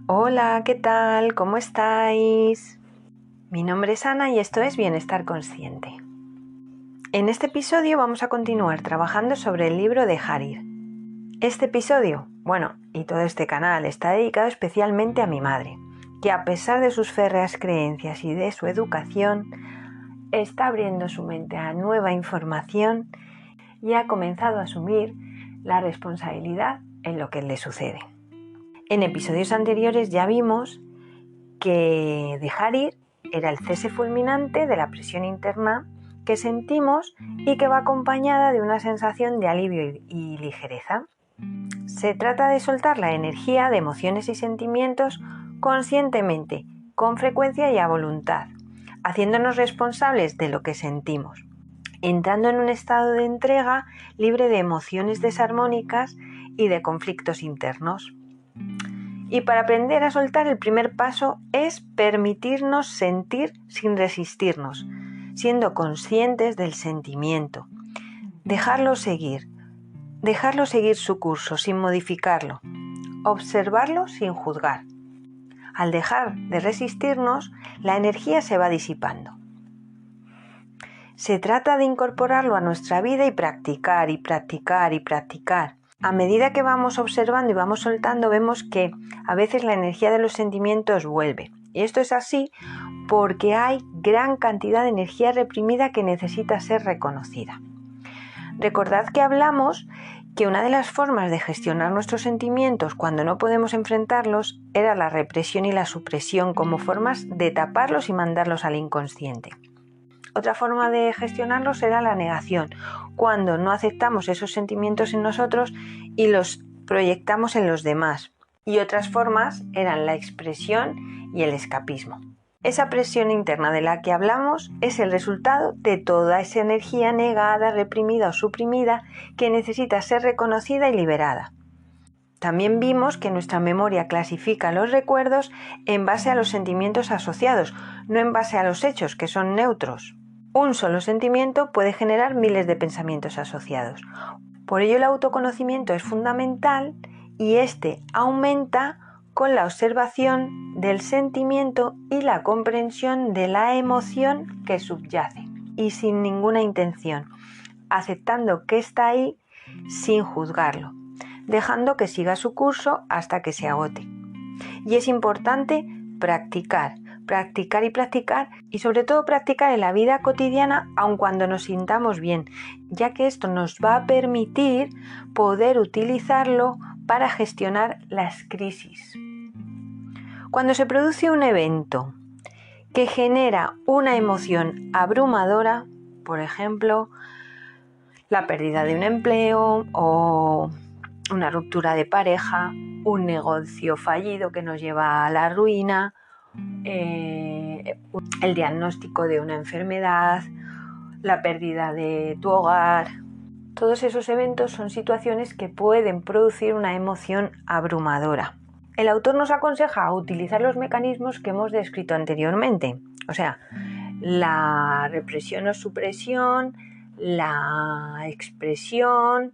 Hola, ¿qué tal? ¿Cómo estáis? Mi nombre es Ana y esto es Bienestar Consciente. En este episodio vamos a continuar trabajando sobre el libro Dejar ir. Este episodio, y todo este canal está dedicado especialmente a mi madre, que a pesar de sus férreas creencias y de su educación, está abriendo su mente a nueva información y ha comenzado a asumir la responsabilidad en lo que le sucede. En episodios anteriores ya vimos que dejar ir era el cese fulminante de la presión interna que sentimos y que va acompañada de una sensación de alivio y ligereza. Se trata de soltar la energía de emociones y sentimientos conscientemente, con frecuencia y a voluntad, haciéndonos responsables de lo que sentimos, entrando en un estado de entrega libre de emociones desarmónicas y de conflictos internos. Y para aprender a soltar, el primer paso es permitirnos sentir sin resistirnos, siendo conscientes del sentimiento. Dejarlo seguir su curso sin modificarlo, observarlo sin juzgar. Al dejar de resistirnos, la energía se va disipando. Se trata de incorporarlo a nuestra vida y practicar. A medida que vamos observando y vamos soltando, vemos que a veces la energía de los sentimientos vuelve. Y esto es así porque hay gran cantidad de energía reprimida que necesita ser reconocida. Recordad que hablamos que una de las formas de gestionar nuestros sentimientos cuando no podemos enfrentarlos era la represión y la supresión como formas de taparlos y mandarlos al inconsciente. Otra forma de gestionarlos era la negación, cuando no aceptamos esos sentimientos en nosotros y los proyectamos en los demás. Y otras formas eran la expresión y el escapismo. Esa presión interna de la que hablamos es el resultado de toda esa energía negada, reprimida o suprimida que necesita ser reconocida y liberada. También vimos que nuestra memoria clasifica los recuerdos en base a los sentimientos asociados, no en base a los hechos, que son neutros. Un solo sentimiento puede generar miles de pensamientos asociados. Por ello el autoconocimiento es fundamental y este aumenta con la observación del sentimiento y la comprensión de la emoción que subyace y sin ninguna intención, aceptando que está ahí sin juzgarlo, dejando que siga su curso hasta que se agote. Y es importante practicar y sobre todo practicar en la vida cotidiana aun cuando nos sintamos bien, ya que esto nos va a permitir poder utilizarlo para gestionar las crisis. Cuando se produce un evento que genera una emoción abrumadora, por ejemplo, la pérdida de un empleo o una ruptura de pareja, un negocio fallido que nos lleva a la ruina, el diagnóstico de una enfermedad, la pérdida de tu hogar. Todos esos eventos son situaciones que pueden producir una emoción abrumadora. El autor nos aconseja utilizar los mecanismos que hemos descrito anteriormente, o sea, la represión o supresión, la expresión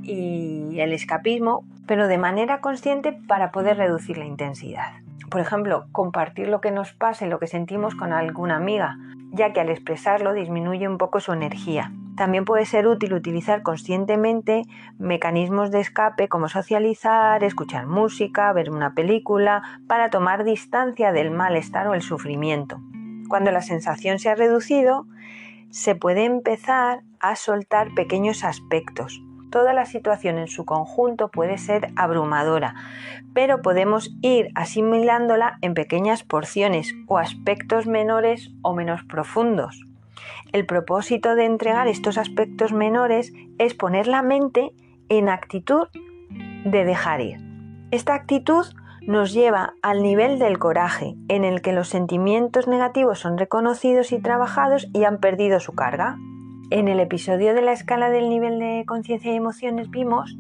y el escapismo, pero de manera consciente para poder reducir la intensidad. Por ejemplo, compartir lo que nos pasa y lo que sentimos con alguna amiga, ya que al expresarlo disminuye un poco su energía. También puede ser útil utilizar conscientemente mecanismos de escape como socializar, escuchar música, ver una película, para tomar distancia del malestar o el sufrimiento. Cuando la sensación se ha reducido, se puede empezar a soltar pequeños aspectos. Toda la situación en su conjunto puede ser abrumadora, pero podemos ir asimilándola en pequeñas porciones o aspectos menores o menos profundos. El propósito de entregar estos aspectos menores es poner la mente en actitud de dejar ir. Esta actitud nos lleva al nivel del coraje, en el que los sentimientos negativos son reconocidos y trabajados y han perdido su carga. En el episodio de la escala del nivel de conciencia y emociones vimos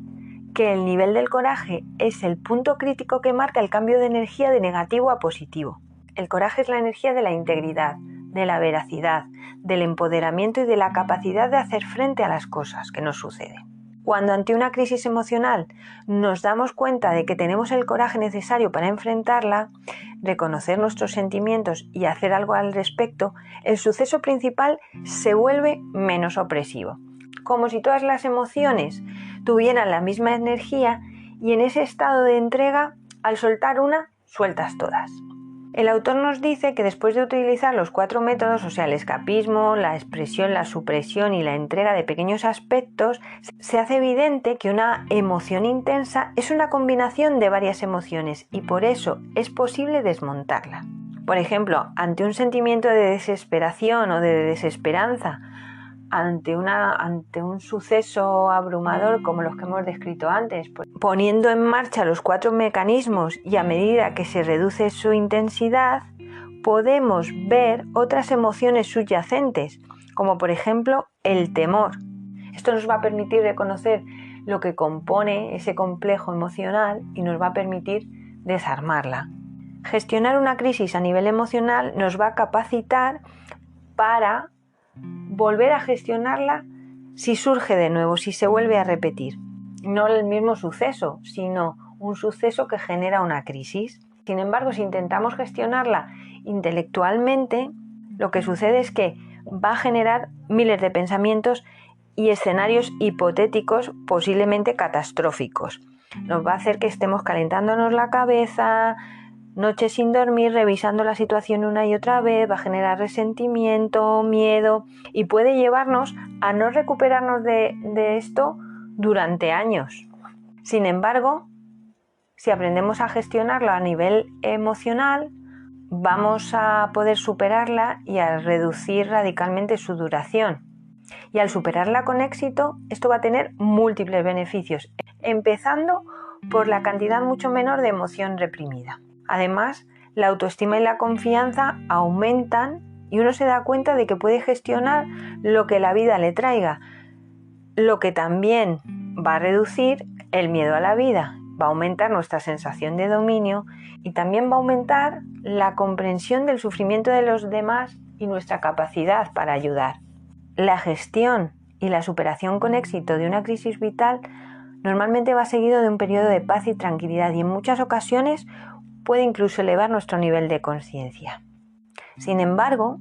que el nivel del coraje es el punto crítico que marca el cambio de energía de negativo a positivo. El coraje es la energía de la integridad, de la veracidad, del empoderamiento y de la capacidad de hacer frente a las cosas que nos suceden. Cuando ante una crisis emocional nos damos cuenta de que tenemos el coraje necesario para enfrentarla, reconocer nuestros sentimientos y hacer algo al respecto, el suceso principal se vuelve menos opresivo. Como si todas las emociones tuvieran la misma energía y en ese estado de entrega, al soltar una, sueltas todas. El autor nos dice que después de utilizar los 4 métodos, o sea, el escapismo, la expresión, la supresión y la entrega de pequeños aspectos, se hace evidente que una emoción intensa es una combinación de varias emociones y por eso es posible desmontarla. Por ejemplo, ante un sentimiento de desesperación o de desesperanza, ante un suceso abrumador como los que hemos descrito antes, poniendo en marcha los 4 mecanismos y a medida que se reduce su intensidad, podemos ver otras emociones subyacentes, como por ejemplo el temor. Esto nos va a permitir reconocer lo que compone ese complejo emocional y nos va a permitir desarmarla. Gestionar una crisis a nivel emocional nos va a capacitar para volver a gestionarla si surge de nuevo, si se vuelve a repetir. No el mismo suceso, sino un suceso que genera una crisis. Sin embargo, si intentamos gestionarla intelectualmente, lo que sucede es que va a generar miles de pensamientos y escenarios hipotéticos posiblemente catastróficos. Nos va a hacer que estemos calentándonos la cabeza, noches sin dormir, revisando la situación una y otra vez, va a generar resentimiento, miedo y puede llevarnos a no recuperarnos de esto durante años. Sin embargo, si aprendemos a gestionarlo a nivel emocional, vamos a poder superarla y a reducir radicalmente su duración. Y al superarla con éxito, esto va a tener múltiples beneficios, empezando por la cantidad mucho menor de emoción reprimida. Además, la autoestima y la confianza aumentan y uno se da cuenta de que puede gestionar lo que la vida le traiga, lo que también va a reducir el miedo a la vida, va a aumentar nuestra sensación de dominio y también va a aumentar la comprensión del sufrimiento de los demás y nuestra capacidad para ayudar. La gestión y la superación con éxito de una crisis vital normalmente va seguido de un periodo de paz y tranquilidad y en muchas ocasiones puede incluso elevar nuestro nivel de conciencia. Sin embargo,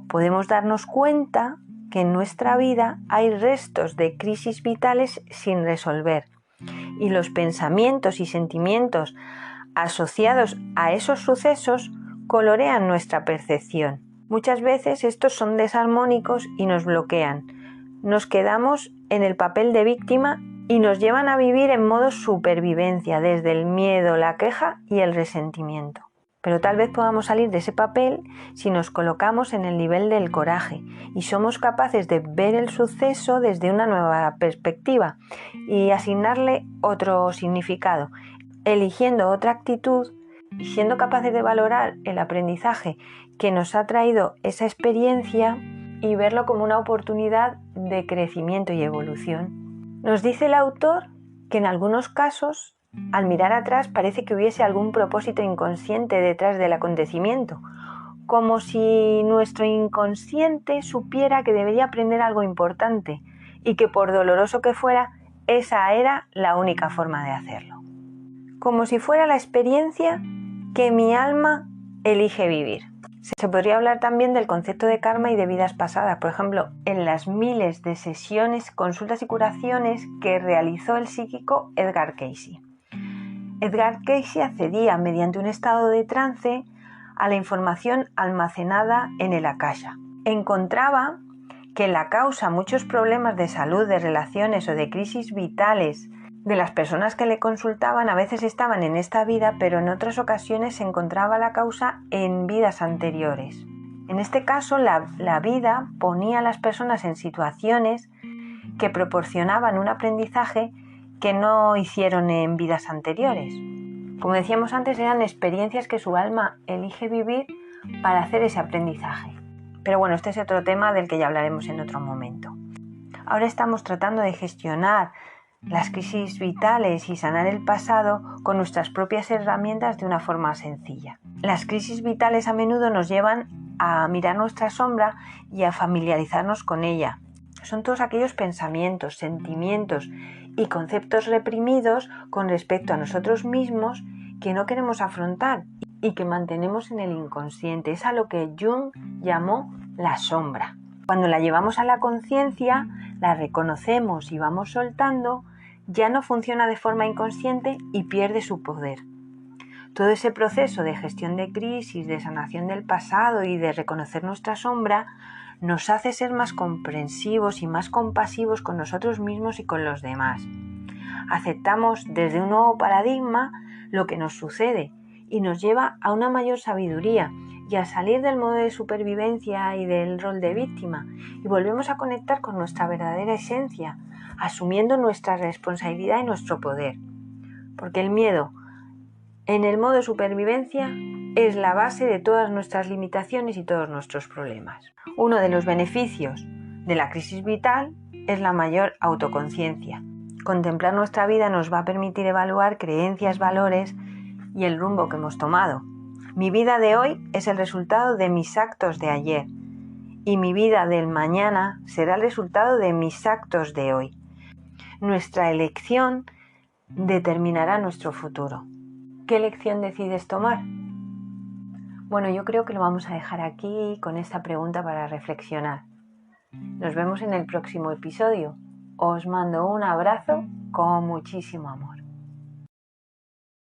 podemos darnos cuenta que en nuestra vida hay restos de crisis vitales sin resolver y los pensamientos y sentimientos asociados a esos sucesos colorean nuestra percepción. Muchas veces estos son desarmónicos y nos bloquean. Nos quedamos en el papel de víctima y nos llevan a vivir en modo supervivencia, desde el miedo, la queja y el resentimiento. Pero tal vez podamos salir de ese papel si nos colocamos en el nivel del coraje y somos capaces de ver el suceso desde una nueva perspectiva y asignarle otro significado, eligiendo otra actitud y siendo capaces de valorar el aprendizaje que nos ha traído esa experiencia y verlo como una oportunidad de crecimiento y evolución. Nos dice el autor que en algunos casos, al mirar atrás, parece que hubiese algún propósito inconsciente detrás del acontecimiento, como si nuestro inconsciente supiera que debería aprender algo importante y que por doloroso que fuera, esa era la única forma de hacerlo. Como si fuera la experiencia que mi alma elige vivir. Se podría hablar también del concepto de karma y de vidas pasadas, por ejemplo, en las miles de sesiones, consultas y curaciones que realizó el psíquico Edgar Cayce. Edgar Cayce accedía mediante un estado de trance a la información almacenada en el Akasha. Encontraba que la causa a muchos problemas de salud, de relaciones o de crisis vitales de las personas que le consultaban a veces estaban en esta vida, pero en otras ocasiones se encontraba la causa en vidas anteriores. En este caso, la vida ponía a las personas en situaciones que proporcionaban un aprendizaje que no hicieron en vidas anteriores. Como decíamos antes, eran experiencias que su alma elige vivir para hacer ese aprendizaje. Pero bueno, este es otro tema del que ya hablaremos en otro momento. Ahora estamos tratando de gestionar las crisis vitales y sanar el pasado con nuestras propias herramientas de una forma sencilla. Las crisis vitales a menudo nos llevan a mirar nuestra sombra y a familiarizarnos con ella. Son todos aquellos pensamientos, sentimientos y conceptos reprimidos con respecto a nosotros mismos que no queremos afrontar y que mantenemos en el inconsciente. Es a lo que Jung llamó la sombra. Cuando la llevamos a la conciencia, la reconocemos y vamos soltando, ya no funciona de forma inconsciente y pierde su poder. Todo ese proceso de gestión de crisis, de sanación del pasado y de reconocer nuestra sombra nos hace ser más comprensivos y más compasivos con nosotros mismos y con los demás. Aceptamos desde un nuevo paradigma lo que nos sucede y nos lleva a una mayor sabiduría y a salir del modo de supervivencia y del rol de víctima, y volvemos a conectar con nuestra verdadera esencia, asumiendo nuestra responsabilidad y nuestro poder. Porque el miedo en el modo supervivencia es la base de todas nuestras limitaciones y todos nuestros problemas. Uno de los beneficios de la crisis vital es la mayor autoconciencia. Contemplar nuestra vida nos va a permitir evaluar creencias, valores y el rumbo que hemos tomado. Mi vida de hoy es el resultado de mis actos de ayer y mi vida del mañana será el resultado de mis actos de hoy. Nuestra elección determinará nuestro futuro. ¿Qué elección decides tomar? Bueno, yo creo que lo vamos a dejar aquí con esta pregunta para reflexionar. Nos vemos en el próximo episodio. Os mando un abrazo con muchísimo amor.